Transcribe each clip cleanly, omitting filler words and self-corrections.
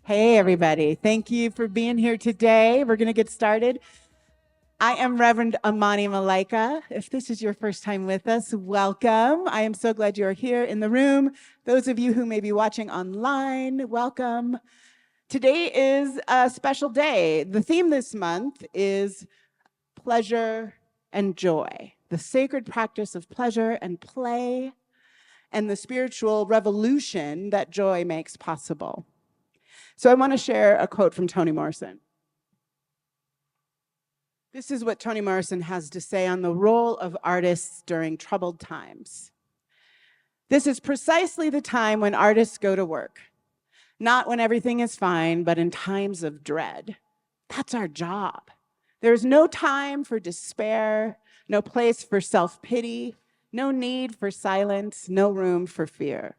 Hey, everybody. Thank you for being here today. We're going to get started. I am Reverend Amani Malaika. If this is your first time with us, welcome. I am so glad you're here in the room. Those of you who may be watching online, welcome. Today is a special day. The theme this month is pleasure and joy, the sacred practice of pleasure and play, and the spiritual revolution that joy makes possible. So I want to share a quote from Toni Morrison. This is what Toni Morrison has to say on the role of artists during troubled times. This is precisely the time when artists go to work, not when everything is fine, but in times of dread. That's our job. There is no time for despair, no place for self-pity, no need for silence, no room for fear.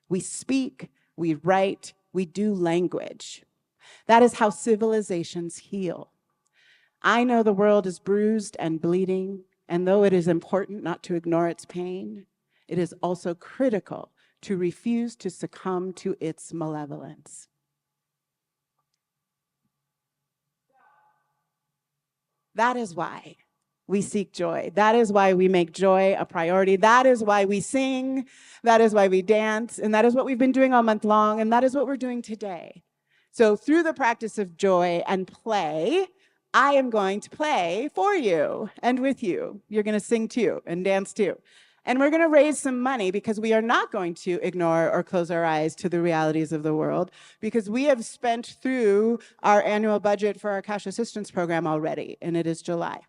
We speak, we write, we do language. That is how civilizations heal. I know the world is bruised and bleeding, and though it is important not to ignore its pain, it is also critical to refuse to succumb to its malevolence. That is why we seek joy. That is why we make joy a priority. That is why we sing. That is why we dance. And that is what we've been doing all month long. And that is what we're doing today. So through the practice of joy and play, I am going to play for you and with you. You're going to sing too and dance too. And we're going to raise some money because we are not going to ignore or close our eyes to the realities of the world, because we have spent through our annual budget for our cash assistance program already, and it is July.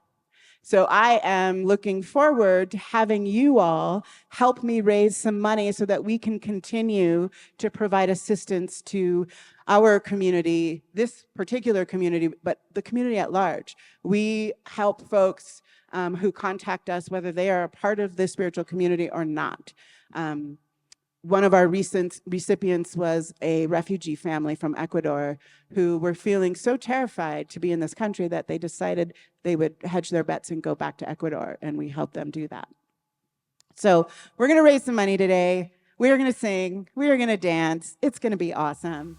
So I am looking forward to having you all help me raise some money so that we can continue to provide assistance to our community, this particular community, but the community at large. We help folks who contact us, whether they are a part of the spiritual community or not. One of our recent recipients was a refugee family from Ecuador who were feeling so terrified to be in this country that they decided they would hedge their bets and go back to Ecuador, and we helped them do that. So we're going to raise some money today. We are going to sing. We are going to dance. It's going to be awesome.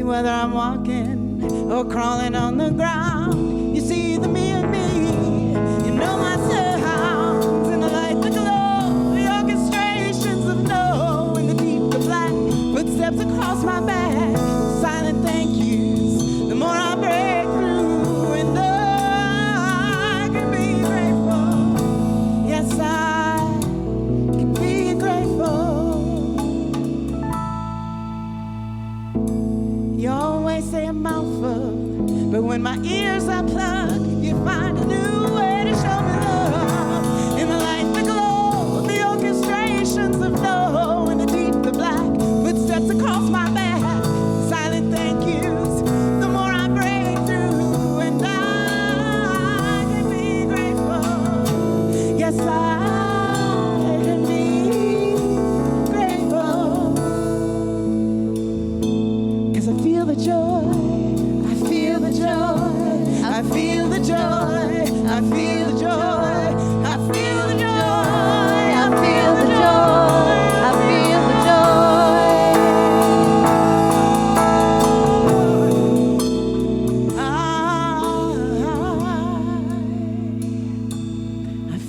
Whether I'm walking or crawling on the ground, you see the me and me, you know my sounds, and the light, the glow, the orchestrations of no, in the deep, the black, footsteps across my back, silent thank yous, the more I break through, and I can be grateful, yes I can be grateful. You always say a mouthful, but when my ears are plugged, you find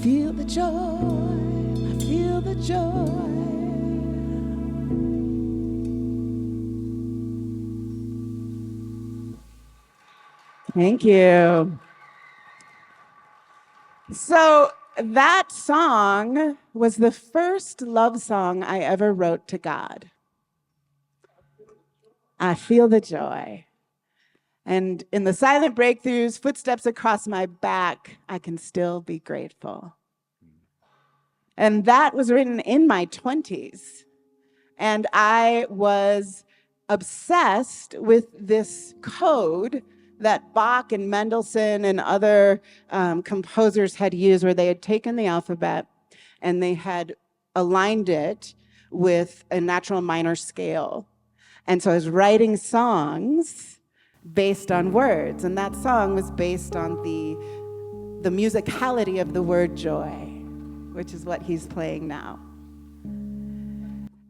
feel the joy, I feel the joy. Thank you. So that song was the first love song I ever wrote to God. I feel the joy. And in the silent breakthroughs, footsteps across my back, I can still be grateful. And that was written in my 20s. And I was obsessed with this code that Bach and Mendelssohn and other composers had used, where they had taken the alphabet and they had aligned it with a natural minor scale. And so I was writing songs based on words, and that song was based on the musicality of the word joy, which is what he's playing now.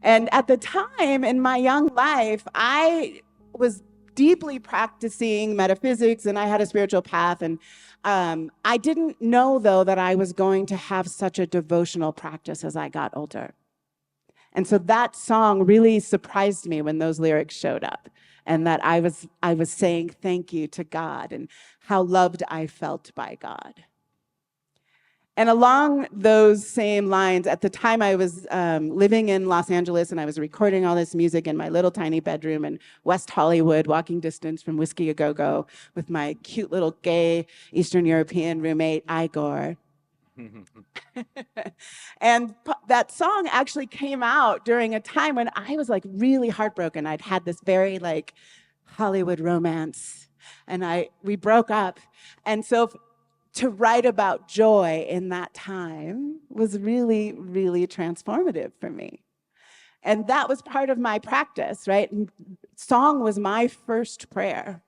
And at the time in my young life, I was deeply practicing metaphysics, and I had a spiritual path. And I didn't know, though, that I was going to have such a devotional practice as I got older. And so that song really surprised me when those lyrics showed up, and that I was saying thank you to God and how loved I felt by God. And along those same lines, at the time I was living in Los Angeles, and I was recording all this music in my little tiny bedroom in West Hollywood, walking distance from Whiskey A Go-Go, with my cute little gay Eastern European roommate, Igor. And that song actually came out during a time when I was like really heartbroken. I'd had this very like Hollywood romance, and we broke up. And so to write about joy in that time was really, really transformative for me. And that was part of my practice, right? And song was my first prayer.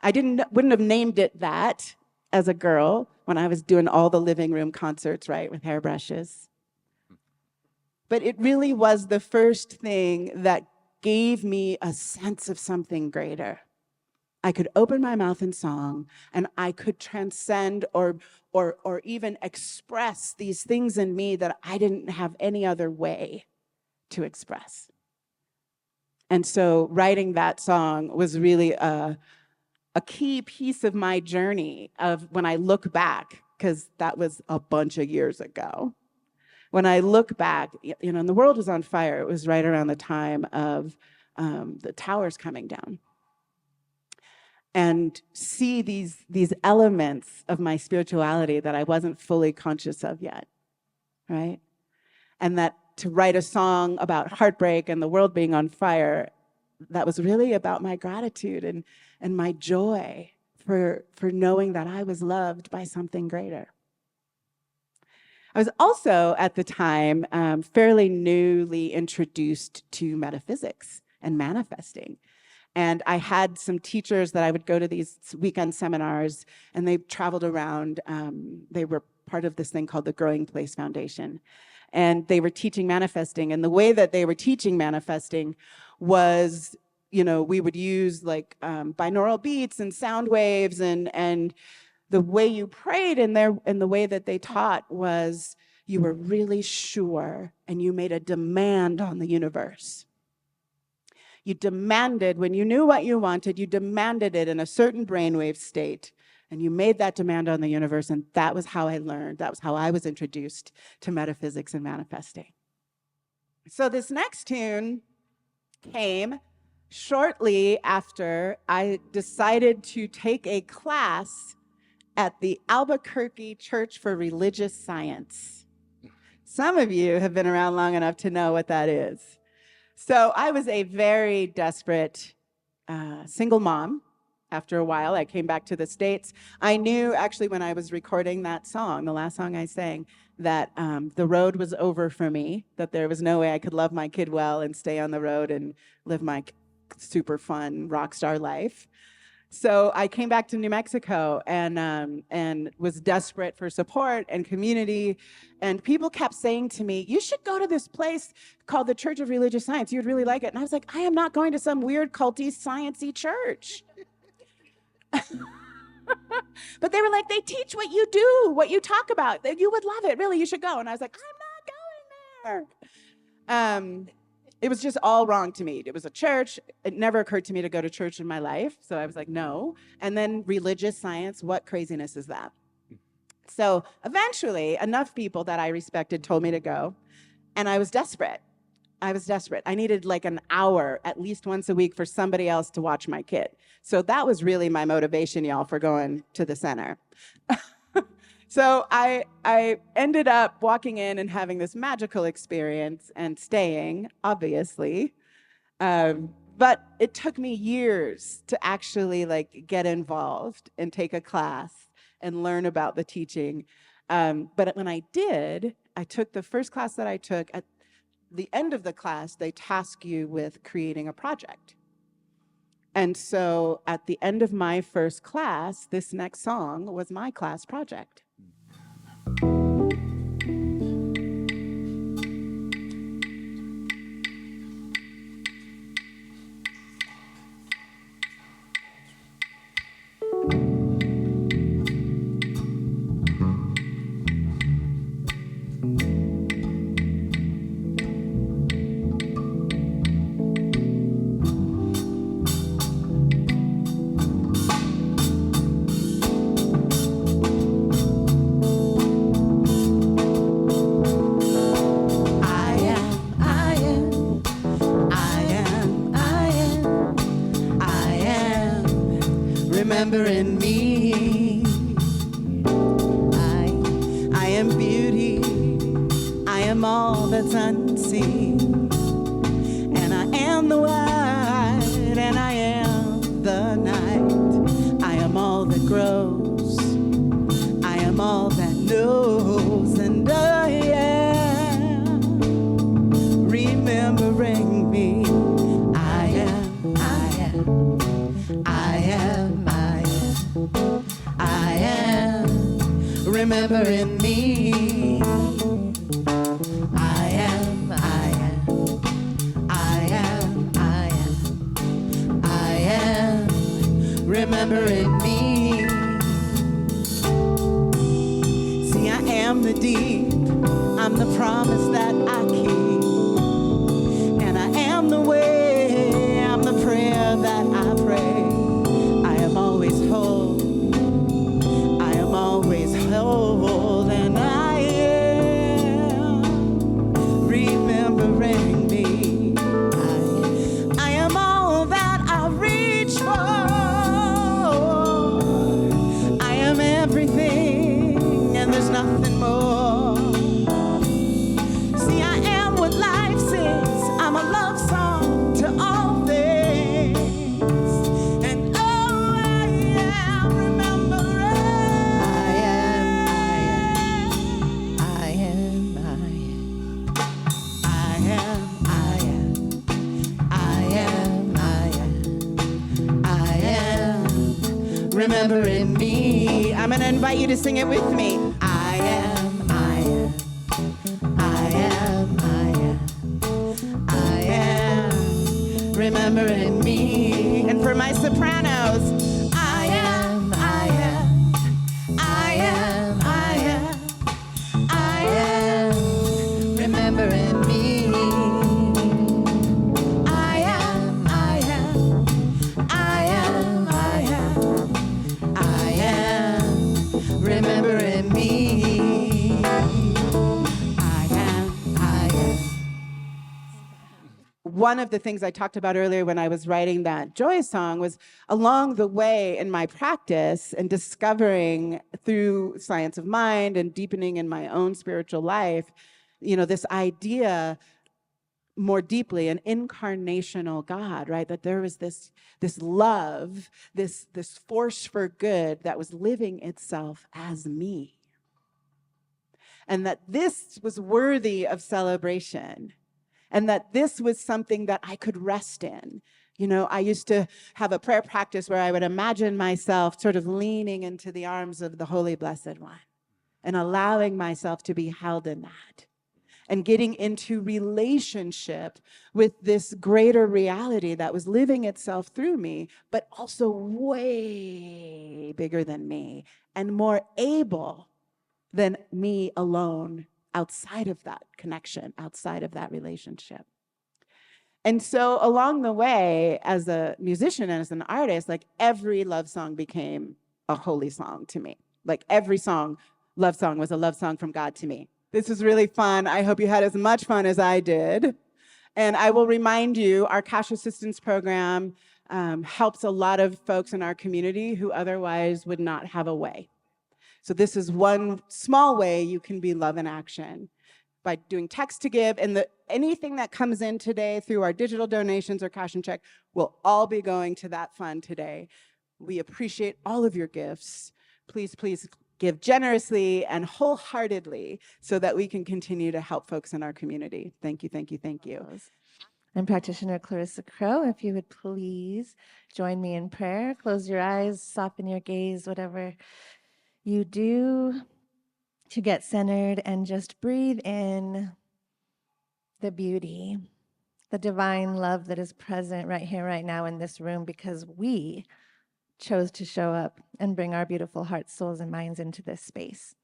I wouldn't have named it that as a girl when I was doing all the living room concerts, right, with hairbrushes. But it really was the first thing that gave me a sense of something greater. I could open my mouth in song, and I could transcend or even express these things in me that I didn't have any other way to express. And so writing that song was really a key piece of my journey of when I look back, because that was a bunch of years ago. When I look back, and the world was on fire. It was right around the time of the towers coming down. And see these elements of my spirituality that I wasn't fully conscious of yet, right? And that to write a song about heartbreak and the world being on fire, that was really about my gratitude and my joy for knowing that I was loved by something greater. I was also, at the time, fairly newly introduced to metaphysics and manifesting. And I had some teachers that I would go to these weekend seminars, and they traveled around. They were part of this thing called the Growing Place Foundation. And they were teaching manifesting. And the way that they were teaching manifesting was, we would use like binaural beats and sound waves. And the way you prayed and the way that they taught was you were really sure, and you made a demand on the universe. You demanded, when you knew what you wanted, you demanded it in a certain brainwave state, and you made that demand on the universe, and that was how I learned. That was how I was introduced to metaphysics and manifesting. So this next tune came shortly after I decided to take a class at the Albuquerque Church for Religious Science. Some of you have been around long enough to know what that is. So I was a very desperate single mom. After a while, I came back to the States. I knew, actually, when I was recording that song, the last song I sang, that the road was over for me, that there was no way I could love my kid well and stay on the road and live my super fun rock star life. So I came back to New Mexico and was desperate for support and community. And people kept saying to me, you should go to this place called the Church of Religious Science. You'd really like it. And I was like, I am not going to some weird culty, sciencey church. But they were like, they teach what you do, what you talk about. You would love it. Really, you should go. And I was like, I'm not going there. It was just all wrong to me. It was a church. It never occurred to me to go to church in my life. So I was like, no. And then religious science, what craziness is that? So eventually, enough people that I respected told me to go. And I was desperate. I needed like an hour, at least once a week, for somebody else to watch my kid. So that was really my motivation, y'all, for going to the center. So I ended up walking in and having this magical experience and staying, obviously. But it took me years to actually like get involved and take a class and learn about the teaching. But when I did, I took the first class that I took. At the end of the class, they task you with creating a project. And so at the end of my first class, this next song was my class project. Remembering me, I am beauty, I am all that's unseen, and I am the white, and I am the night, I am all that grows, I am all that knows, and I am remembering me, I am, I am, I am. I am remembering me. I am, I am, I am, I am, I am remembering me. See, I am the deep, I'm the promise that I keep, and I am the way, I'm the prayer that I pray. Always whole, I am always whole, and I am remembering me. I am all that I reach for, I am everything, and there's nothing more. See, I am what life sings, I'm a love song to all things. Remembering me. I'm gonna invite you to sing it with me. I am, I am, I am, I am, I am remembering me. And for my sopranos, I am, I am, I am, I am, I am remembering me. Remembering me, I am. One of the things I talked about earlier when I was writing that joy song was along the way in my practice and discovering through science of mind and deepening in my own spiritual life, you know, this idea more deeply, an incarnational God, right? That there was this love, this force for good that was living itself as me. And that this was worthy of celebration. And that this was something that I could rest in. You know, I used to have a prayer practice where I would imagine myself sort of leaning into the arms of the Holy Blessed One and allowing myself to be held in that. and getting into relationship with this greater reality that was living itself through me, but also way bigger than me and more able than me alone outside of that connection, outside of that relationship. And so along the way, as a musician and as an artist, like every love song became a holy song to me. Like every love song was a love song from God to me. This was really fun. I hope you had as much fun as I did. And I will remind you, our cash assistance program helps a lot of folks in our community who otherwise would not have a way. So this is one small way you can be love in action, by doing text to give, and anything that comes in today through our digital donations or cash and check will all be going to that fund today. We appreciate all of your gifts. Please, please give generously and wholeheartedly so that we can continue to help folks in our community. Thank you, thank you, thank you. And practitioner Clarissa Crow, if you would please join me in prayer. Close your eyes, soften your gaze, whatever you do to get centered, and just breathe in the beauty, the divine love that is present right here, right now in this room, because we chose to show up and bring our beautiful hearts, souls, and minds into this space.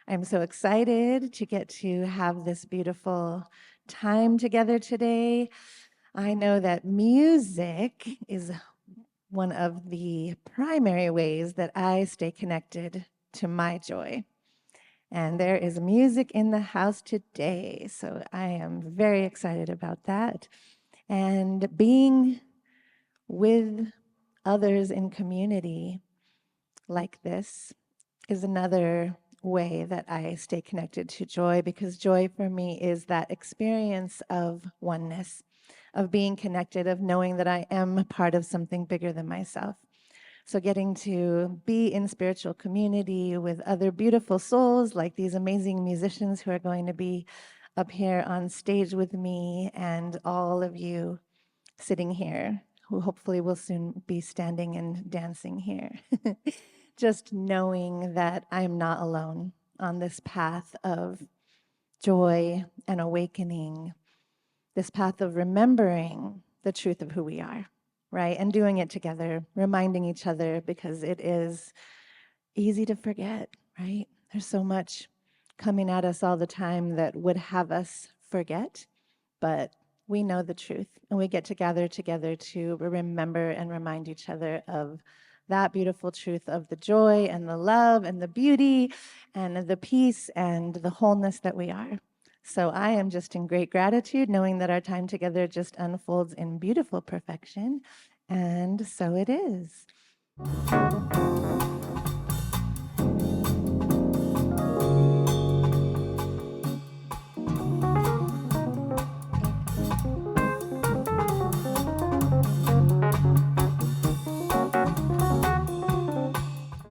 I'm so excited to get to have this beautiful time together today. I know that music is one of the primary ways that I stay connected to my joy. And there is music in the house today, so I am very excited about that. And being with others in community like this is another way that I stay connected to joy, because joy for me is that experience of oneness, of being connected, of knowing that I am part of something bigger than myself. So getting to be in spiritual community with other beautiful souls like these amazing musicians who are going to be up here on stage with me, and all of you sitting here who hopefully will soon be standing and dancing here. Just knowing that I'm not alone on this path of joy and awakening, this path of remembering the truth of who we are. Right? And doing it together, reminding each other, because it is easy to forget, right? There's so much coming at us all the time that would have us forget, but we know the truth, and we get to gather together to remember and remind each other of that beautiful truth of the joy and the love and the beauty and the peace and the wholeness that we are. So I am just in great gratitude, knowing that our time together just unfolds in beautiful perfection. And so it is.